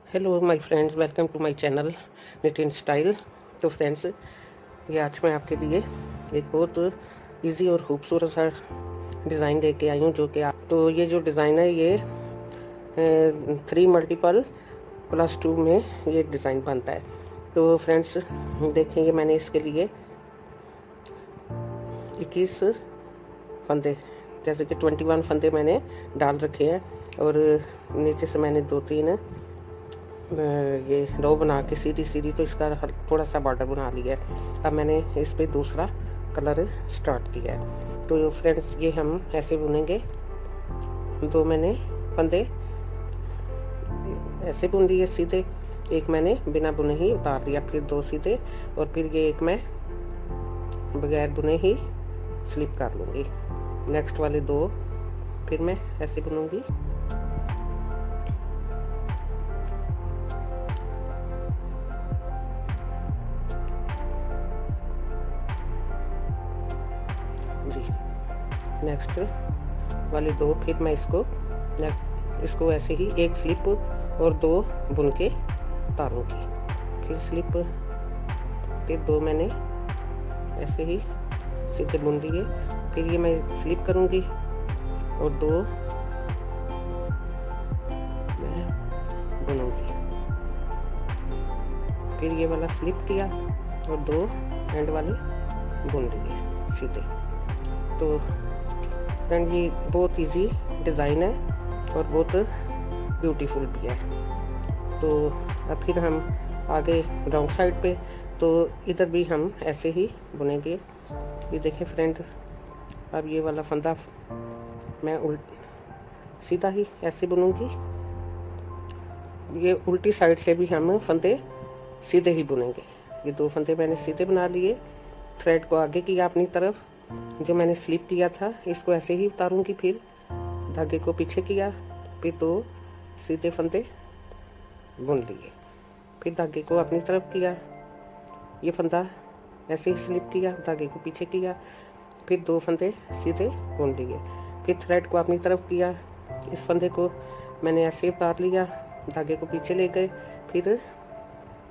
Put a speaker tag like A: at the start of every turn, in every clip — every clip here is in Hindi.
A: Hello my friends, welcome to my channel knit in style. तो फ्रेंड्स, ये आज मैं आपके लिए एक बहुत इजी और खूबसूरत सा डिज़ाइन लेके आई हूँ, जो कि आप तो ये जो डिज़ाइन है ये 3x+2 में ये डिज़ाइन बनता है। तो फ्रेंड्स देखेंगे, मैंने इसके लिए 21 फंदे, जैसे कि 21 फंदे मैंने डाल रखे हैं, और नीचे से मैंने 2-3 ये रो बना के सीधी सीधी तो इसका थोड़ा सा बॉर्डर बना लिया है। अब मैंने इस पे दूसरा कलर स्टार्ट किया है। तो फ्रेंड्स ये हम ऐसे बुनेंगे। दो मैंने फंदे ऐसे बुन लिए सीधे, एक मैंने बिना बुने ही उतार लिया, फिर दो सीधे, और फिर ये एक मैं बगैर बुने ही स्लिप कर लूँगी। नेक्स्ट वाले दो फिर मैं ऐसे बुनूंगी। नेक्स्ट वाले दो फिर मैं इसको ऐसे ही एक स्लिप और दो बुन के उतारूंगी। फिर स्लिप, फिर दो मैंने ऐसे ही सीधे बुन लिए, फिर ये मैं स्लिप करूंगी और दो मैं बुनूंगी। फिर ये वाला स्लिप किया और दो एंड वाले बुन लिए सीधे। तो फ्रेंड ये बहुत इजी डिज़ाइन है और बहुत ब्यूटीफुल भी है। तो अब फिर हम आगे रॉन्ग साइड पे, तो इधर भी हम ऐसे ही बुनेंगे। ये देखें फ्रेंड, अब ये वाला फंदा मैं सीधा ही ऐसे बुनूंगी। ये उल्टी साइड से भी हम फंदे सीधे ही बुनेंगे। ये दो फंदे मैंने सीधे बना लिए, थ्रेड को आगे किया अपनी तरफ, जो मैंने स्लिप किया था इसको ऐसे ही उतारूंगी, फिर धागे को पीछे किया, फिर दो सीधे फंदे बुन लिए, फिर धागे को अपनी तरफ किया, ये फंदा ऐसे ही स्लिप किया, धागे को पीछे किया, फिर दो फंदे सीधे बुन लिए, फिर थ्रेड को अपनी तरफ किया, इस फंदे को मैंने ऐसे उतार लिया, धागे को पीछे ले गए, फिर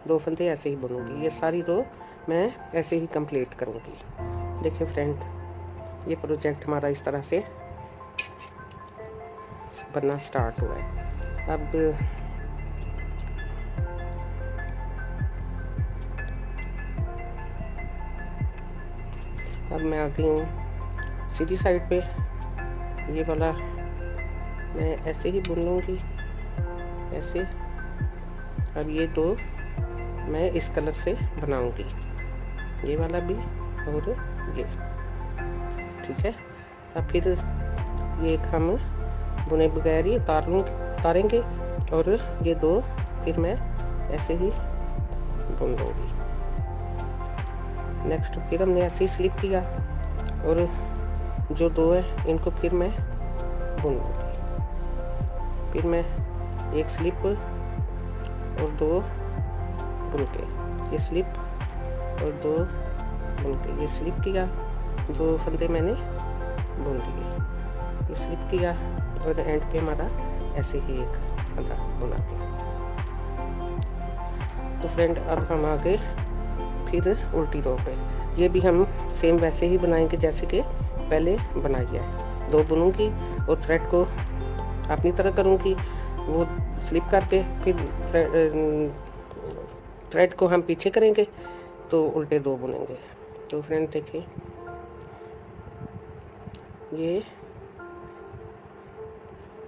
A: दो फंदे ऐसे ही बुनूंगी। ये सारी रो मैं ऐसे ही कंप्लीट करूंगी। देखिए फ्रेंड, ये प्रोजेक्ट हमारा इस तरह से बनना स्टार्ट हुआ है। अब मैं आ गई हूँ सीधी साइड पे। ये वाला मैं ऐसे ही बुन लूँगी, ऐसे। अब ये दो मैं इस कलर से बनाऊंगी, ये वाला भी और ये, ठीक है। अब फिर ये एक हम बुने बगैर ही उतारेंगे, और ये दो फिर मैं ऐसे ही बुन लूँगी। नेक्स्ट फिर हमने ऐसे ही स्लिप किया, और जो दो है इनको फिर मैं बुन लूँगी। फिर मैं एक स्लिप और दो बुन के, ये स्लिप और दो बुन के, ये स्लिप किया, दो फंदे मैंने बुन लिए, ये स्लिप किया, और एंड पे हमारा ऐसे ही एक फंदा बुना दिया। तो फ्रेंड अब हम आगे फिर उल्टी रो पे, ये भी हम सेम वैसे ही बनाएंगे जैसे कि पहले बनाई है। दो बुनूंगी और थ्रेड को अपनी तरह करूंगी, वो स्लिप करके, फिर थ्रेड को हम पीछे करेंगे, तो उल्टे दो बुनेंगे। तो फ्रेंड देखिए, ये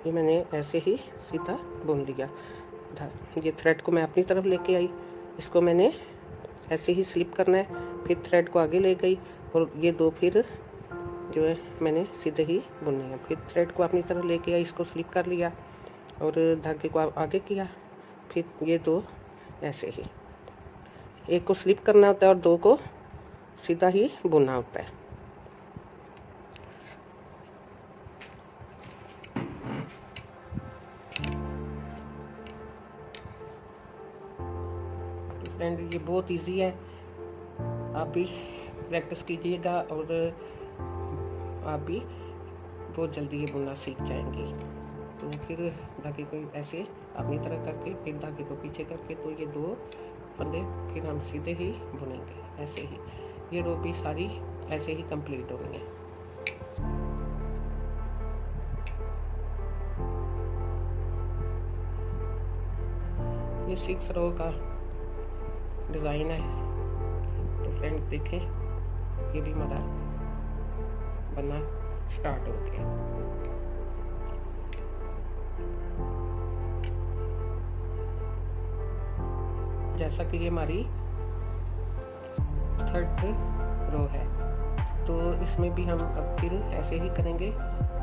A: मैंने ऐसे ही सीधा बुन लिया। ये थ्रेड को मैं अपनी तरफ लेके आई, इसको मैंने ऐसे ही स्लिप करना है, फिर थ्रेड को आगे ले गई, और ये दो फिर जो है मैंने सीधे ही बुनने हैं। फिर थ्रेड को अपनी तरफ लेके आई, इसको स्लिप कर लिया और धागे को आगे किया, फिर ये दो ऐसे ही, एक को स्लिप करना होता है और दो को सीधा ही बुनना होता है। फ्रेंड ये बहुत इजी है, आप भी प्रैक्टिस कीजिएगा और आप भी बहुत जल्दी ये बुनना सीख जाएंगी। तो फिर धागे को ऐसे अपनी तरह करके फिर धागे को पीछे करके, तो ये 2 फंदे फिर हम सीधे ही बुनेंगे ऐसे ही। ये रो भी सारी ऐसे ही कंप्लीट होनी है। ये 6 रो का डिज़ाइन है। तो फ्रेंड देखें, ये भी हमारा बनना स्टार्ट हो गया। जैसा कि ये हमारी 3rd रो है, तो इसमें भी हम अब फिर ऐसे ही करेंगे।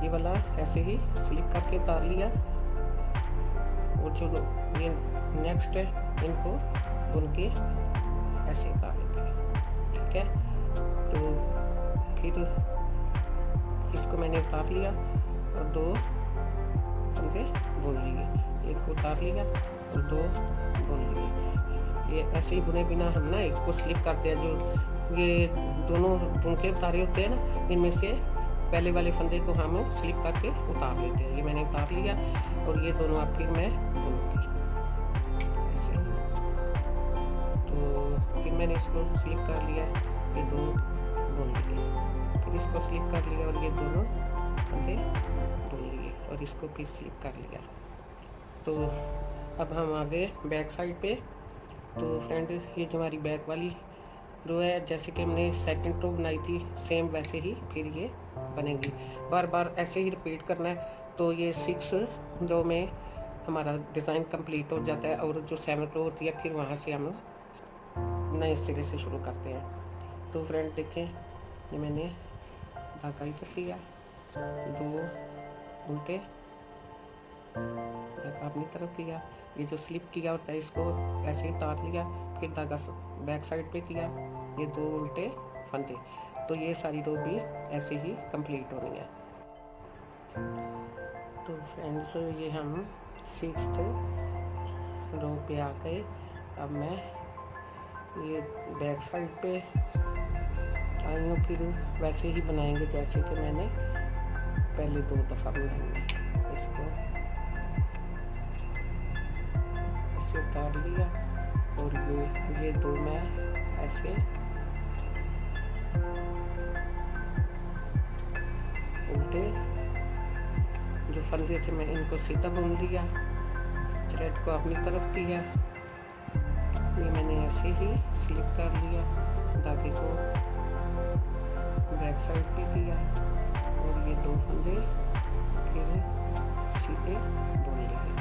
A: ये वाला ऐसे ही स्लिप करके उतार लिया, और जो ये नेक्स्ट है इनको बुन के ऐसे उतारेंगे, ठीक है। तो फिर इसको मैंने उतार लिया और 2 फंदे बुन लिए, एक को उतार लिया और 2 बुन लिए। ये ऐसे ही बुने बिना हम ना एक को स्लिप करते हैं। जो ये दोनों बुन के उतारे होते हैं ना, इनमें से पहले वाले फंदे को हम स्लिप करके उतार लेते हैं। ये मैंने उतार लिया और ये दोनों अब फिर मैं बुनूंगी ऐसे। तो फिर मैंने इसको स्लिप कर लिया, ये 2 बुन लिए, फिर इसको स्लिप कर लिया और ये दोनों फंदे बुन लिए और इसको भी स्लिप कर लिया। तो अब हम आ गए बैक साइड पे। तो फ्रेंड ये जो हमारी बैक वाली रो है, जैसे कि हमने 2nd रो बनाई थी, सेम वैसे ही फिर ये बनेगी। बार बार ऐसे ही रिपीट करना है। तो ये 6 रो में हमारा डिज़ाइन कंप्लीट हो जाता है, और जो 7th रो होती है फिर वहाँ से हम नए सिरे से शुरू करते हैं। तो फ्रेंड देखें, ये मैंने धागा इधर लिया, 2 उल्टे धागा अपनी तरफ किया, ये जो स्लिप किया होता है इसको ऐसे उतार लिया, फिर धागा बैक साइड पे किया, ये 2 उल्टे फंदे। तो ये सारी रो भी ऐसे ही कंप्लीट होनी है। तो फ्रेंड्स ये हम 6th रो पे आ गए। अब मैं ये बैक साइड पे आई हूँ, फिर वैसे ही बनाएंगे जैसे कि मैंने पहले 2 दफ़ा बनाई। इसको उतार लिया और ये 2 मैं ऐसे उल्टे जो फंदे थे मैं इनको सीधा बुन लिया, थ्रेड को अपनी तरफ किया, ये मैंने ऐसे ही स्लिप कर लिया, धागे को बैक साइड पे किया और ये 2 फंदे फिर सीधे बुन लिए,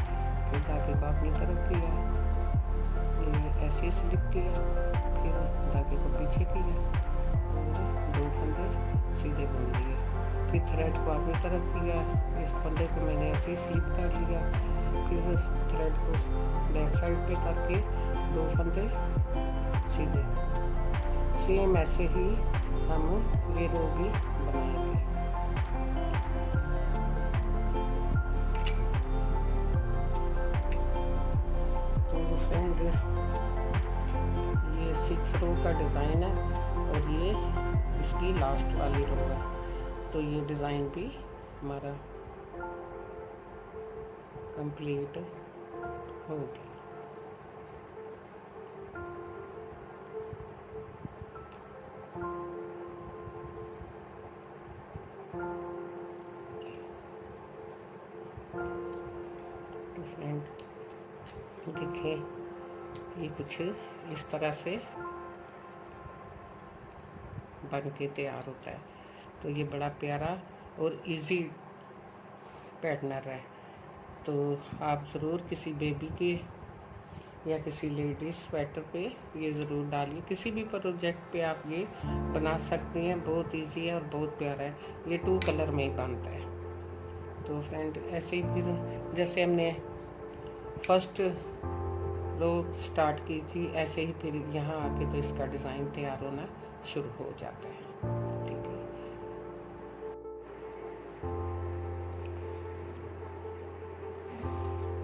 A: फिर धागे को अपनी तरफ किया, ये ऐसे स्लिप किया, फिर धागे को पीछे किया और 2 फंदे सीधे बुन लिए, फिर थ्रेड को अपनी तरफ किया, इस फंदे को मैंने ऐसे ही स्लिप कर लिया, फिर थ्रेड को बैक साइड पे करके 2 फंदे सीधे। सेम ऐसे ही हम ये रो भी बनाएंगे। ये 6 रो का डिज़ाइन है और ये इसकी लास्ट वाली रो है। तो ये डिज़ाइन भी हमारा कंप्लीट हो गया। तो फ्रेंड देखिए, ये कुछ इस तरह से बन के तैयार होता है। तो ये बड़ा प्यारा और इजी पैटर्नर है। तो आप ज़रूर किसी बेबी के या किसी लेडीज स्वेटर पे ये ज़रूर डालिए। किसी भी प्रोजेक्ट पे आप ये बना सकती हैं। बहुत इजी है और बहुत प्यारा है। ये 2 कलर में ही बनता है। तो फ्रेंड ऐसे ही फिर जैसे हमने फर्स्ट रो स्टार्ट की थी, ऐसे ही फिर यहाँ आके तो इसका डिज़ाइन तैयार होना शुरू हो जाता है। ठीक है।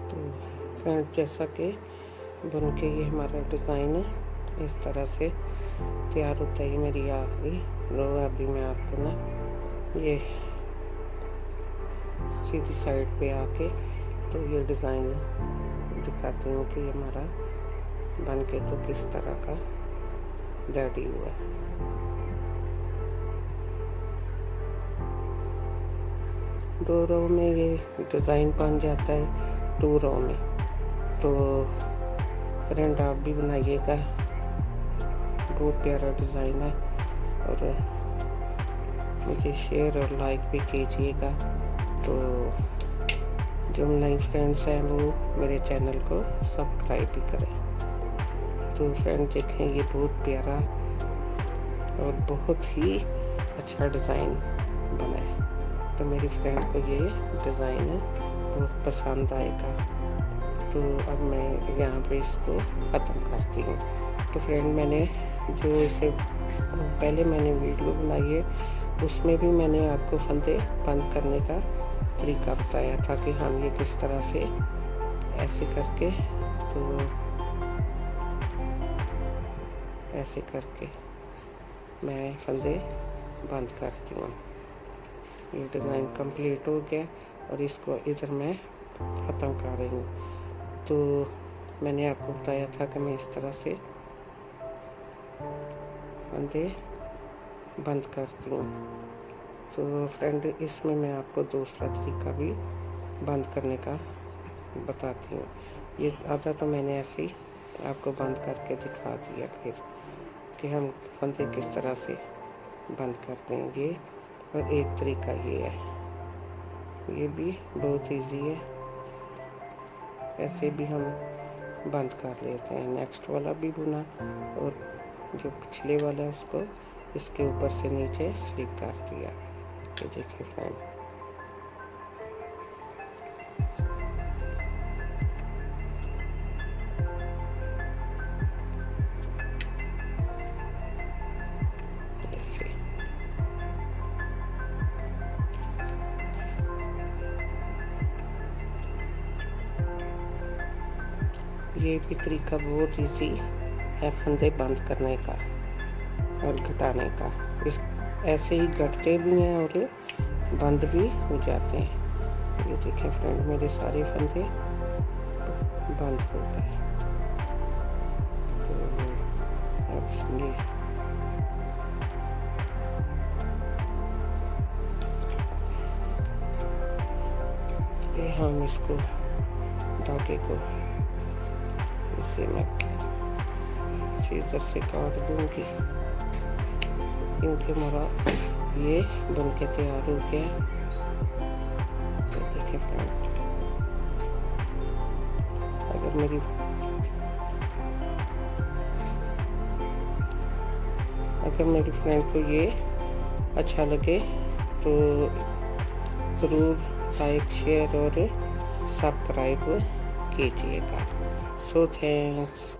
A: तो फ्रेंड जैसा कि बन के ये हमारा डिज़ाइन है, इस तरह से तैयार होता है। ये मेरी आखिरी रो। अभी मैं आपको ना ये सीधी साइड पे आके तो ये डिज़ाइन दिखाती हूँ कि हमारा बन के तो किस तरह का रेडी हुआ है। दो रो में ये डिज़ाइन बन जाता है, 2 रो में। तो फ्रेंड आप भी बनाइएगा, बहुत प्यारा डिज़ाइन है। और मुझे शेयर और लाइक भी कीजिएगा। तो जो नए फ्रेंड्स हैं वो मेरे चैनल को सब्सक्राइब भी करें। तो फ्रेंड देखें, ये बहुत प्यारा और बहुत ही अच्छा डिज़ाइन बना है। तो मेरी फ्रेंड को ये डिज़ाइन बहुत पसंद आएगा। तो अब मैं यहाँ पे इसको ख़त्म करती हूँ। तो फ्रेंड मैंने जो इसे पहले मैंने वीडियो बनाई है, उसमें भी मैंने आपको फंदे बंद करने का तरीका बताया था कि हम ये किस तरह से ऐसे करके, तो ऐसे करके मैं फंदे बंद करती हूँ। ये डिज़ाइन कंप्लीट हो गया और इसको इधर मैं ख़त्म कर रही हूँ। तो मैंने आपको बताया था कि मैं इस तरह से फंदे बंद करती हूँ। तो फ्रेंड इसमें मैं आपको दूसरा तरीका भी बंद करने का बताती हूँ। ये आधा तो मैंने ऐसे ही आपको बंद करके दिखा दिया, फिर कि हम फंदे किस तरह से बंद करते हैं। ये और एक तरीका ये है, ये भी बहुत इजी है, ऐसे भी हम बंद कर लेते हैं। नेक्स्ट वाला भी बुना और जो पिछले वाला है उसको इसके ऊपर से नीचे स्लिप कर दिया। ये देखिए फ्रेंड, ऐसे। ये भी तरीका बहुत इजी है फंदे बंद करने का और घटाने का। इस ऐसे ही घटते भी हैं और बंद भी हो जाते हैं। ये देखें फ्रेंड, मेरे सारे फंदे बंद हो गए। तो अब ये हम इसको धागे को इसे मैं सीजर से काट दूंगी, क्योंकि हमारा ये बन के तैयार हो गया। तो देखिए फ्रेंड, अगर मेरी फ्रेंड को ये अच्छा लगे तो ज़रूर लाइक, शेयर और सब्सक्राइब कीजिएगा। So thanks.